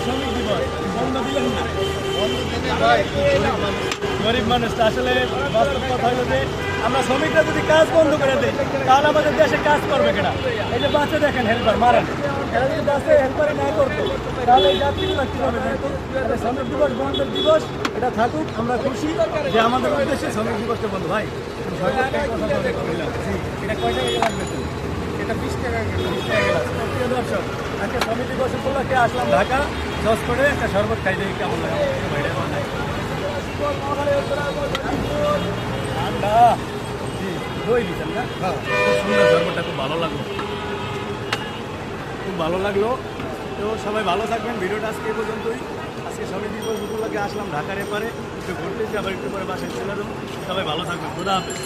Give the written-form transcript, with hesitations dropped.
শ্রমিক দিবস বন্ধ দিলেন না, গরিব মানুষ আসলে বাস্তব কথা হলো যে আমরা শ্রমিকরা যদি কাজ বন্ধ করে দিই তাহলে আমাদের দেশে কাজ করবে কেনা। এই যে বাচ্চা দেখেন হেল্পার মারেন, এরা যদি বাসে হেল্পারে না করতো তাহলে এই যাত্রীগুলো কীভাবে যেত? শ্রমিক দিবস বন্ধের দিবস এটা থাকুক, আমরা খুশি যে আমাদের উদ্দেশ্যে শ্রমিক দিবসটা বন্ধ। ভাই এটা কয় টাকা লাগবে? এটা 20 টাকা গেলাম। প্রিয় দর্শক, আজকে শ্রমিক দিবস উপলক্ষে আসলাম ঢাকা, 10 করে একটা শরবত খাই দেখি কেমন লাগে। ঠান্ডা দই দিচ্ছেন না? খুব সুন্দর, শরবতটা খুব ভালো লাগলো, খুব ভালো লাগলো। তো সবাই ভালো থাকবেন। ভিডিওটা আজকে এই পর্যন্তই। আজকে শ্রমিক দিবস উপলক্ষে আসলাম ঢাকার এপারে, একটু ঘুরতেছি, আবার একটু পরে বাসায় চলে যাবো। সবাই ভালো থাকবেন। খোদা হাফেজ।